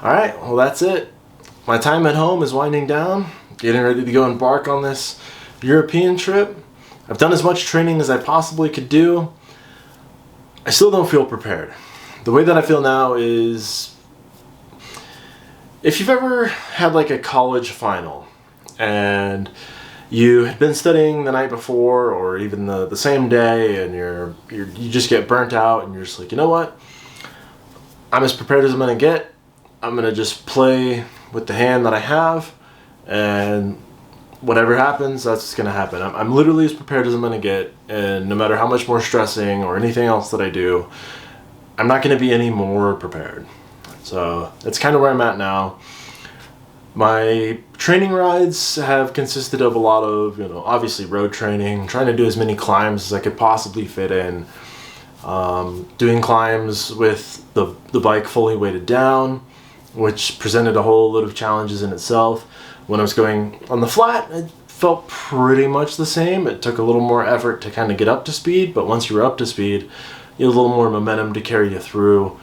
Alright, well that's it. My time at home is winding down, getting ready to go embark on this European trip. I've done as much training as I possibly could do. I still don't feel prepared. The way that I feel now is, if you've ever had like a college final and you had been studying the night before or even the same day, and you just get burnt out and you're just like, you know what? I'm as prepared as I'm gonna get. I'm gonna just play with the hand that I have, and whatever happens, that's what's gonna happen. I'm literally as prepared as I'm gonna get, and no matter how much more stressing or anything else that I do, I'm not gonna be any more prepared. So that's kind of where I'm at now. My training rides have consisted of a lot of, obviously road training, trying to do as many climbs as I could possibly fit in. Doing climbs with the bike fully weighted down, which presented a whole lot of challenges in itself. When I was going on the flat, it felt pretty much the same. It took a little more effort to kind of get up to speed, but once you were up to speed, you had a little more momentum to carry you through.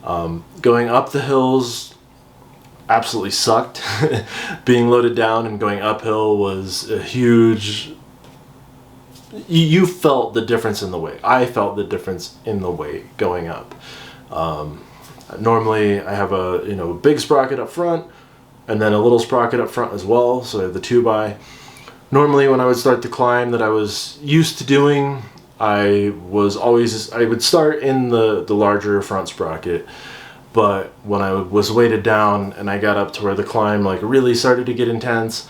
Going up the hills absolutely sucked. Being loaded down and going uphill was a huge... You felt the difference in the weight. I felt the difference in the weight going up. Normally I have a big sprocket up front and then a little sprocket up front as well, so I have the 2x. Normally when I would start the climb that I was used to doing, I would start in the larger front sprocket, but when I was weighted down and I got up to where the climb really started to get intense,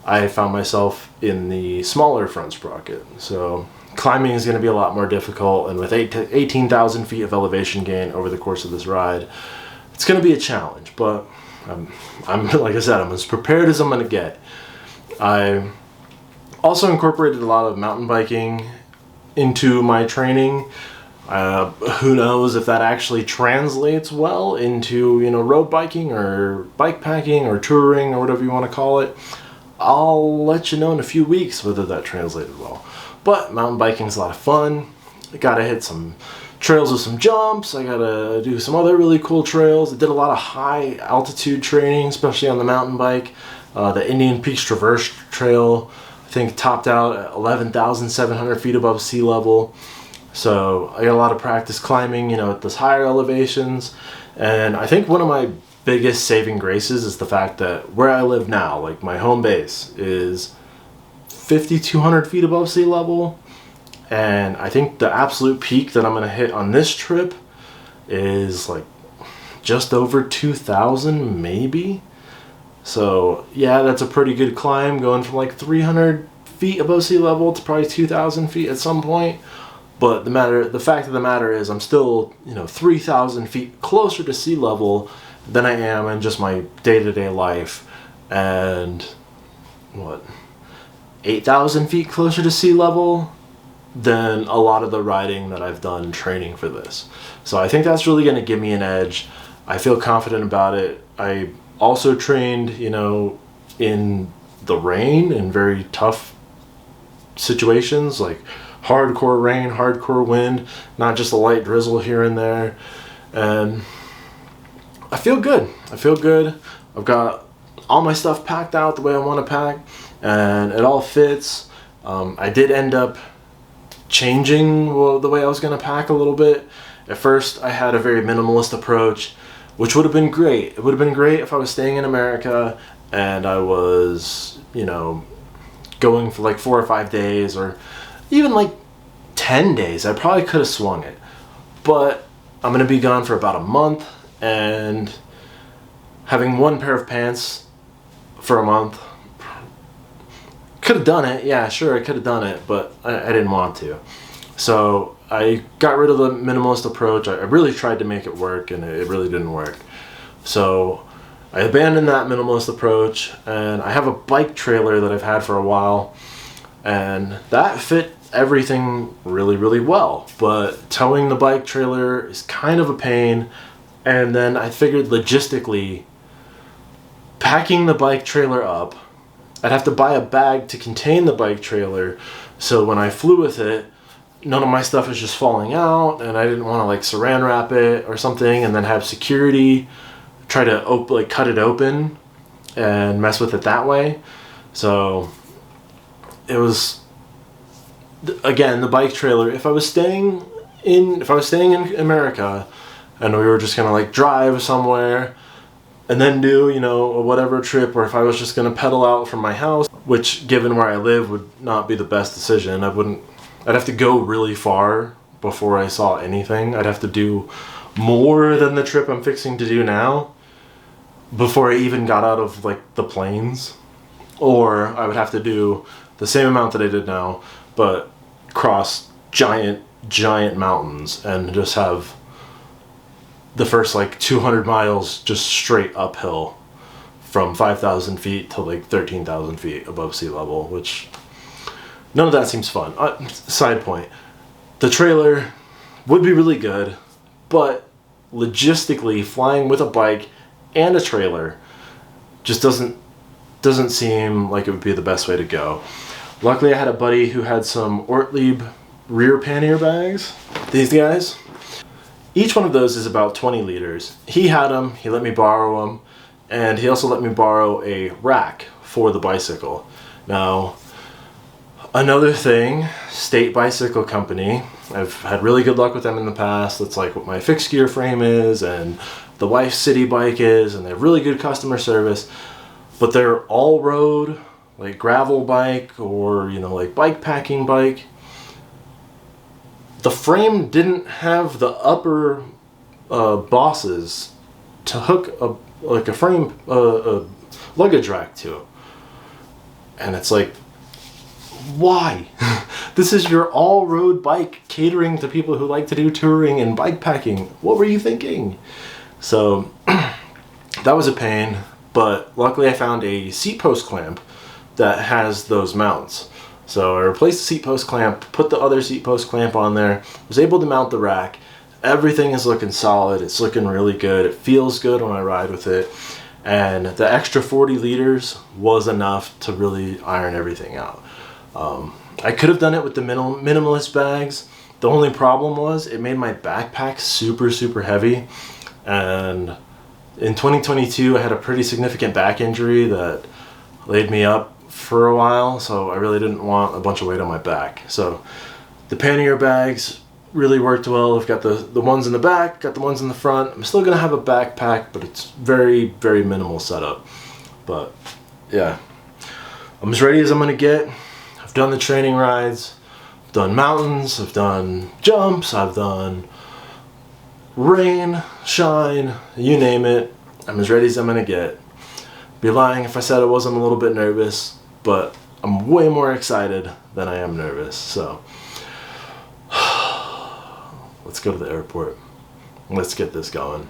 I found myself in the smaller front sprocket. So climbing is going to be a lot more difficult, and with 18,000 feet of elevation gain over the course of this ride, it's going to be a challenge, but I'm like I said, I'm as prepared as I'm going to get. I also incorporated a lot of mountain biking into my training. Who knows if that actually translates well into road biking or bike packing or touring or whatever you want to call it. I'll let you know in a few weeks whether that translated well. But mountain biking is a lot of fun. I gotta hit some trails with some jumps. I gotta do some other really cool trails. I did a lot of high altitude training, especially on the mountain bike. The Indian Peaks Traverse Trail, I think, topped out at 11,700 feet above sea level. So I got a lot of practice climbing, at those higher elevations. And I think one of my biggest saving graces is the fact that where I live now, my home base, is 5,200 feet above sea level, and I think the absolute peak that I'm going to hit on this trip is just over 2,000 maybe. So yeah, that's a pretty good climb, going from 300 feet above sea level to probably 2,000 feet at some point. But the fact of the matter is I'm still 3,000 feet closer to sea level than I am in just my day-to-day life, and 8,000 feet closer to sea level than a lot of the riding that I've done training for this. So I think that's really going to give me an edge. I feel confident about it. I also trained, in the rain, in very tough situations, hardcore rain, hardcore wind, not just a light drizzle here and there. And I feel good. I've got all my stuff packed out the way I want to pack, and it all fits. I did end up changing the way I was going to pack a little bit. At first I had a very minimalist approach, which would have been great. It would have been great if I was staying in America and I was, going for 4 or 5 days, or even 10 days. I probably could have swung it. But I'm going to be gone for about a month, and having one pair of pants for a month, could have done it. Yeah, sure, I could have done it, but I didn't want to. So I got rid of the minimalist approach. I really tried to make it work, and it really didn't work. So I abandoned that minimalist approach, and I have a bike trailer that I've had for a while, and that fit everything really, really well. But towing the bike trailer is kind of a pain, and then I figured logistically, packing the bike trailer up, I'd have to buy a bag to contain the bike trailer, so when I flew with it, none of my stuff is just falling out, and I didn't want to saran wrap it or something and then have security try to like cut it open and mess with it that way. So it was, again, the bike trailer. If I was staying in America and we were just gonna like drive somewhere and then do, you know, a whatever trip, or if I was just gonna pedal out from my house, which given where I live would not be the best decision. I'd have to go really far before I saw anything. I'd have to do more than the trip I'm fixing to do now before I even got out of like the plains. Or I would have to do the same amount that I did now, but cross giant mountains and just have the first like 200 miles just straight uphill from 5,000 feet to like 13,000 feet above sea level, which none of that seems fun. Side point, the trailer would be really good, but logistically flying with a bike and a trailer just doesn't seem like it would be the best way to go. Luckily I had a buddy who had some Ortlieb rear pannier bags, these guys. Each one of those is about 20 liters. He had them, he let me borrow them, and he also let me borrow a rack for the bicycle. Now, another thing, State Bicycle Company, I've had really good luck with them in the past. That's like what my fixed gear frame is and the wife's city bike is, and they have really good customer service, but they're all road, like gravel bike or, you know, like bike packing bike. The frame didn't have the upper bosses to hook a frame, a luggage rack to. And it's like, why? This is your all-road bike catering to people who like to do touring and bike packing. What were you thinking? So that was a pain, but luckily I found a seat post clamp that has those mounts. So I replaced the seat post clamp, put the other seat post clamp on there, was able to mount the rack. Everything is looking solid. It's looking really good. It feels good when I ride with it. And the extra 40 liters was enough to really iron everything out. I could have done it with the minimalist bags. The only problem was it made my backpack super heavy. And in 2022, I had a pretty significant back injury that laid me up for a while, so I really didn't want a bunch of weight on my back. So the pannier bags really worked well. I've got the ones in the back, got the ones in the front. I'm still gonna have a backpack, but it's very minimal setup. But yeah, I'm as ready as I'm gonna get. I've done the training rides, I've done mountains, I've done jumps, I've done rain, shine, you name it. I'm as ready as I'm gonna get. Be lying if I said I wasn't a little bit nervous, but I'm way more excited than I am nervous. So let's go to the airport. Let's get this going.